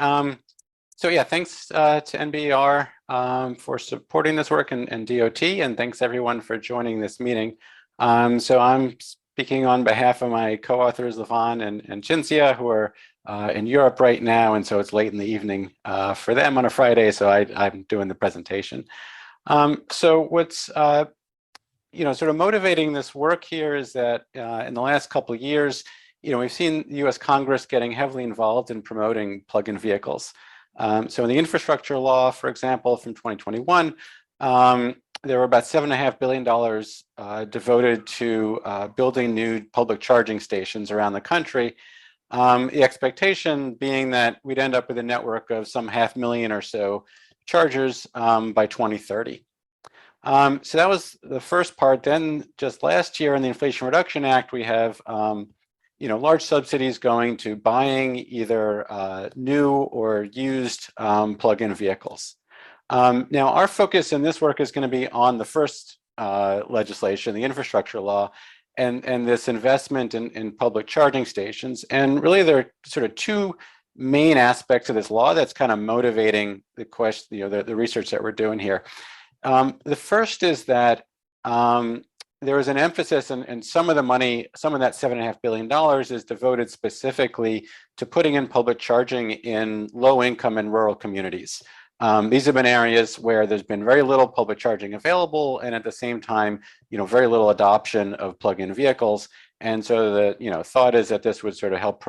So yeah, thanks to NBER for supporting this work and DOT, and thanks everyone for joining this meeting. So I'm speaking on behalf of my co-authors, Levon and Cinzia, who are in Europe right now, and so it's late in the evening for them on a Friday, so I'm doing the presentation. So what's sort of motivating this work here is that in the last couple of years, we've seen the U.S. Congress getting heavily involved in promoting plug-in vehicles. So in the infrastructure law, for example, from 2021, there were about $7.5 billion devoted to building new public charging stations around the country. The expectation being that we'd end up with a network of some 500,000 or so chargers by 2030. So that was the first part. Then just last year in the Inflation Reduction Act, we have large subsidies going to buying either new or used plug-in vehicles. Now, our focus in this work is going to be on the first legislation, the infrastructure law, and this investment in public charging stations. And really, there are sort of two main aspects of this law that's kind of motivating the question, the research that we're doing here. The first is that there is an emphasis, and some of the money, some of that $7.5 billion is devoted specifically to putting in public charging in low-income and rural communities. These have been areas where there's been very little public charging available, and at the same time, very little adoption of plug-in vehicles. And so the thought is that this would sort of help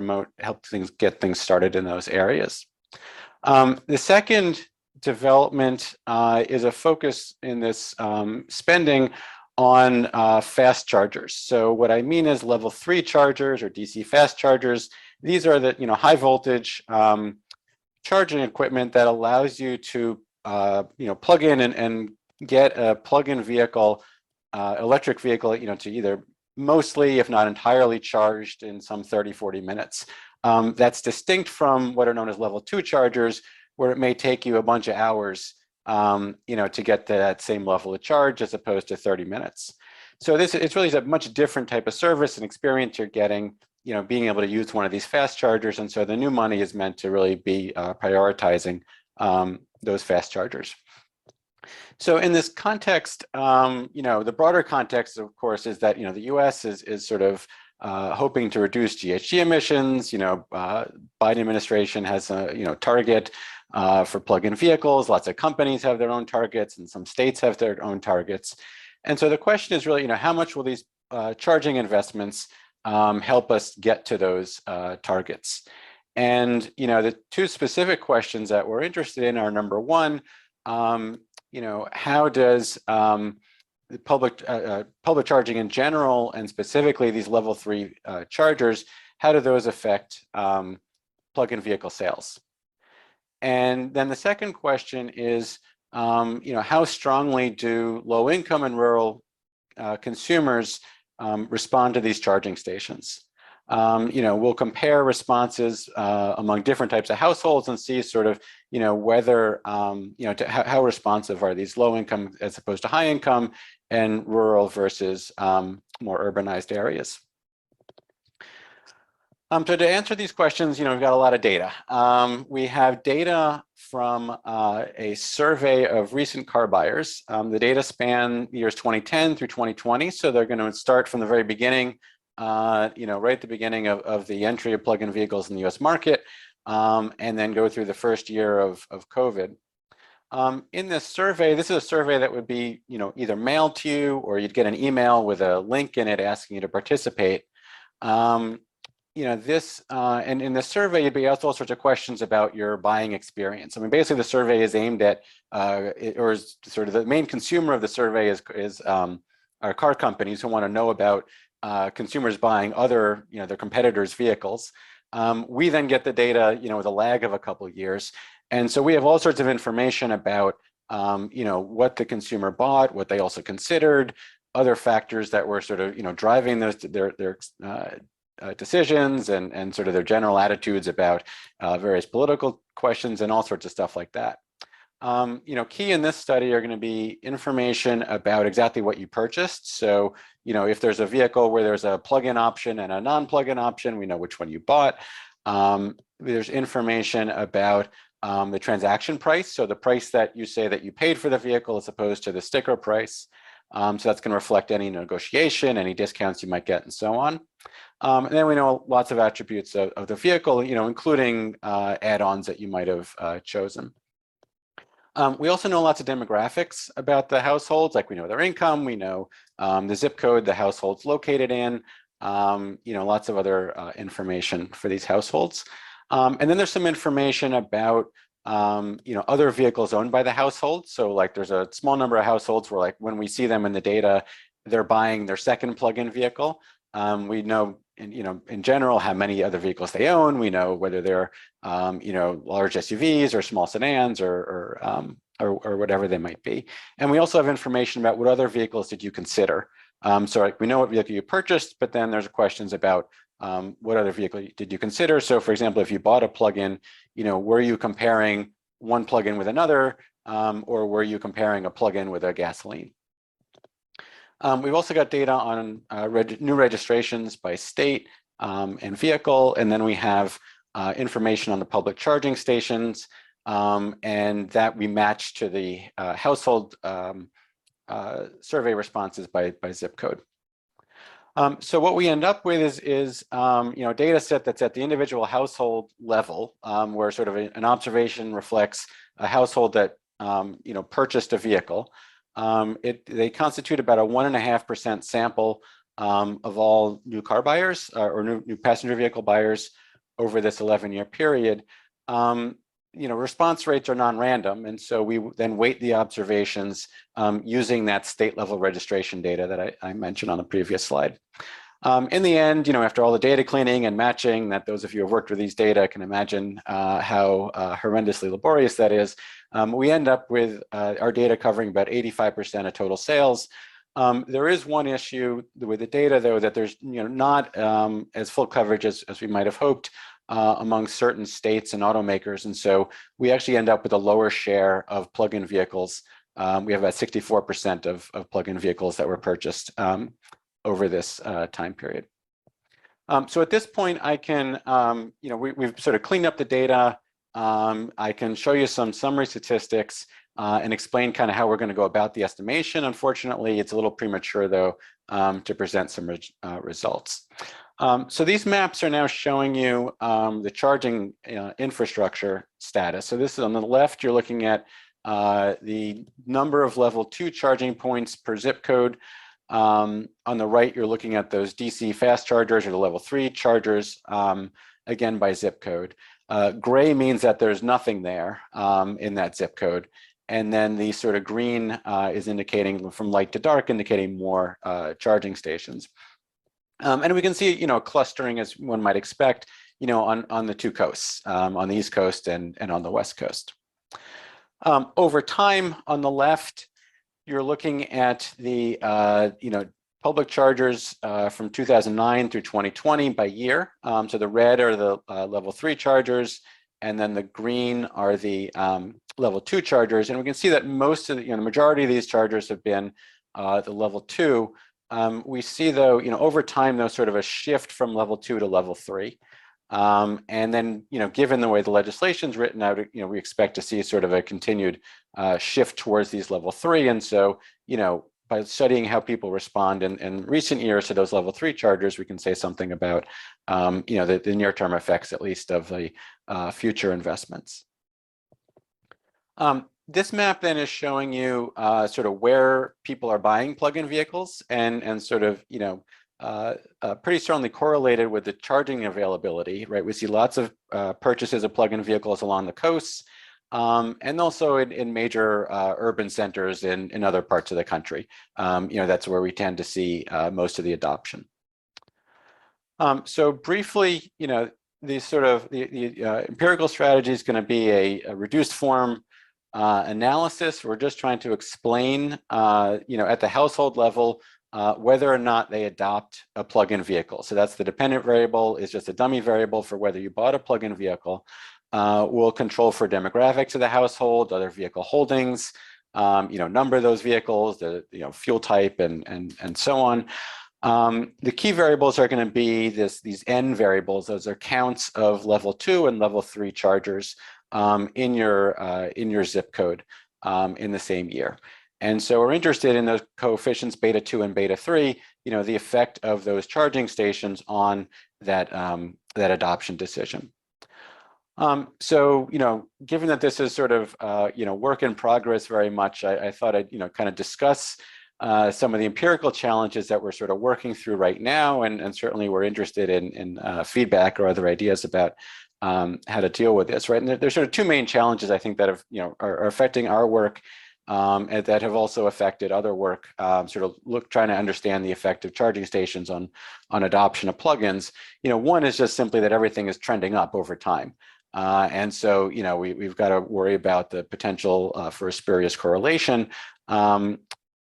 get things started in those areas. The second development is a focus in this spending on fast chargers. So what I mean is level 3 chargers or DC fast chargers. These are the high voltage charging equipment that allows you to plug in and get a plug-in vehicle, electric vehicle, to either mostly, if not entirely, charged in some 30-40 minutes. That's distinct from what are known as level 2 chargers, where it may take you a bunch of hours to get to that same level of charge as opposed to 30 minutes. So it's really a much different type of service and experience you're getting, being able to use one of these fast chargers. And so the new money is meant to really be prioritizing those fast chargers. So in this context, the broader context, of course, is that, the US is sort of hoping to reduce GHG emissions. Biden administration has a target for plug-in vehicles. Lots of companies have their own targets, and some states have their own targets. And so the question is really, how much will these charging investments help us get to those targets? And the two specific questions that we're interested in are, number one, how does the public charging in general, and specifically these level 3 chargers, how do those affect plug-in vehicle sales? And then the second question is, how strongly do low-income and rural consumers respond to these charging stations? We'll compare responses among different types of households and see sort of, whether, how responsive are these low-income as opposed to high-income and rural versus more urbanized areas. So to answer these questions, we've got a lot of data. We have data from a survey of recent car buyers. The data span years 2010 through 2020, so they're going to start from the very beginning, right at the beginning of the entry of plug-in vehicles in the US market, and then go through the first year of COVID. In this survey, this is a survey that would be, either mailed to you, or you'd get an email with a link in it asking you to participate. And in the survey, you'd be asked all sorts of questions about your buying experience. I mean, basically, the survey is aimed at, or is sort of the main consumer of the survey is our car companies who want to know about consumers buying other, their competitors' vehicles. We then get the data, with a lag of a couple of years. And so we have all sorts of information about, what the consumer bought, what they also considered, other factors that were sort of, driving those their decisions and sort of their general attitudes about various political questions and all sorts of stuff like that. Key in this study are going to be information about exactly what you purchased. So, if there's a vehicle where there's a plug-in option and a non-plug-in option, we know which one you bought. there's information about the transaction price, so the price that you say that you paid for the vehicle as opposed to the sticker price. So that's going to reflect any negotiation, any discounts you might get, and so on. And then we know lots of attributes of the vehicle, including add-ons that you might have chosen. We also know lots of demographics about the households, like we know their income, we know the zip code the household's located in, lots of other information for these households. And then there's some information about other vehicles owned by the household. So like there's a small number of households where like when we see them in the data, they're buying their second plug-in vehicle. We know in general how many other vehicles they own. We know whether they're large SUVs or small sedans or whatever they might be. And we also have information about what other vehicles did you consider. So like we know what vehicle you purchased, but then there's questions about what other vehicle did you consider? So for example, if you bought a plug-in, were you comparing one plug-in with another, or were you comparing a plug-in with a gasoline? We've also got data on new registrations by state and vehicle, and then we have information on the public charging stations, and that we match to the household survey responses by zip code. So what we end up with is a data set that's at the individual household level, where sort of an observation reflects a household that purchased a vehicle. They constitute about a 1.5% sample of all new car buyers or new passenger vehicle buyers over this 11-year period. Response rates are non-random, and so we then weight the observations using that state level registration data that I mentioned on the previous slide. In the end, after all the data cleaning and matching that those of you who have worked with these data can imagine how horrendously laborious that is, we end up with our data covering about 85% of total sales. There is one issue with the data, though, that there's not as full coverage as we might have hoped among certain states and automakers, and so we actually end up with a lower share of plug-in vehicles. We have about 64% of plug-in vehicles that were purchased over this time period. So at this point, I can, we've sort of cleaned up the data. I can show you some summary statistics and explain kind of how we're going to go about the estimation. Unfortunately, it's a little premature, though, to present some results. So these maps are now showing you the charging infrastructure status. So this is on the left, you're looking at the number of level 2 charging points per zip code. On the right, you're looking at those DC fast chargers or the level 3 chargers, again by zip code. Gray means that there's nothing there in that zip code. And then the sort of green is indicating from light to dark, indicating more charging stations. And we can see, clustering as one might expect, on the two coasts, on the East Coast and on the West Coast. Over time, on the left, you're looking at the public chargers from 2009 through 2020 by year. So the red are the level 3 chargers, and then the green are the level 2 chargers. And we can see that most of the majority of these chargers have been the level 2. We see, though, over time, though, sort of a shift from level 2 to level 3. And then, given the way the legislation's written out, we expect to see sort of a continued shift towards these level 3. And so, by studying how people respond in recent years to those level 3 chargers, we can say something about, the near-term effects, at least, of the future investments. This map then is showing you sort of where people are buying plug-in vehicles and sort of, pretty strongly correlated with the charging availability, right? We see lots of purchases of plug-in vehicles along the coasts, and also in major urban centers in other parts of the country. That's where we tend to see most of the adoption. So briefly, the empirical strategy is going to be a reduced form analysis. We're just trying to explain, at the household level, whether or not they adopt a plug-in vehicle. So that's the dependent variable, is just a dummy variable for whether you bought a plug-in vehicle. We'll control for demographics of the household, other vehicle holdings, number of those vehicles, the fuel type, and so on. The key variables are going to be these N variables. Those are counts of level 2 and level 3 chargers in your zip code in the same year. And so we're interested in those coefficients beta 2 and beta 3, the effect of those charging stations on that, that adoption decision. So, given that this is sort of, work in progress very much, I thought I'd, kind of discuss some of the empirical challenges that we're sort of working through right now, and certainly we're interested in feedback or other ideas about how to deal with this, right? And there's sort of two main challenges I think that have, are affecting our work and that have also affected other work, sort of trying to understand the effect of charging stations on adoption of plugins. One is just simply that everything is trending up over time. And so, we've got to worry about the potential for a spurious correlation. And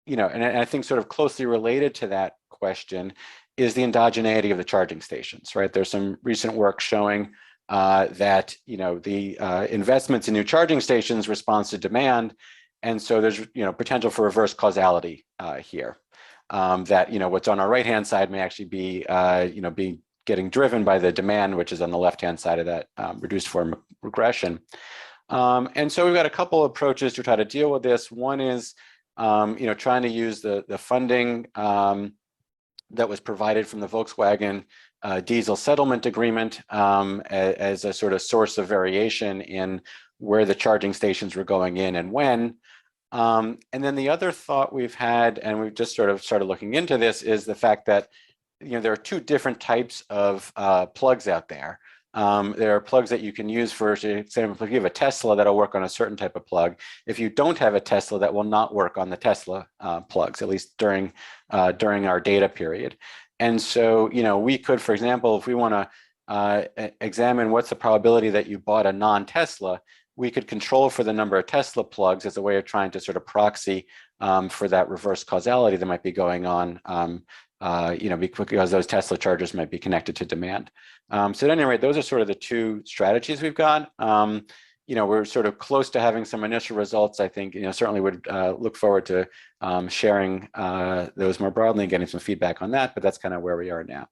I think sort of closely related to that question is the endogeneity of the charging stations, right? There's some recent work showing that, the investments in new charging stations responds to demand. And so there's, potential for reverse causality here. That, what's on our right-hand side may actually be, be getting driven by the demand, which is on the left-hand side of that reduced form regression. And so we've got a couple of approaches to try to deal with this. One is, trying to use the funding that was provided from the Volkswagen diesel settlement agreement as a sort of source of variation in where the charging stations were going in and when. And then the other thought we've had, and we've just sort of started looking into this, is the fact that there are two different types of plugs out there. There are plugs that you can use for example, if you have a Tesla, that'll work on a certain type of plug. If you don't have a Tesla, that will not work on the Tesla plugs, at least during our data period. And so, we could, for example, if we want to examine what's the probability that you bought a non-Tesla, we could control for the number of Tesla plugs as a way of trying to sort of proxy for that reverse causality that might be going on, because those Tesla chargers might be connected to demand. So at any rate, those are sort of the two strategies we've got. We're sort of close to having some initial results. I think, certainly would look forward to sharing those more broadly and getting some feedback on that, but that's kind of where we are now.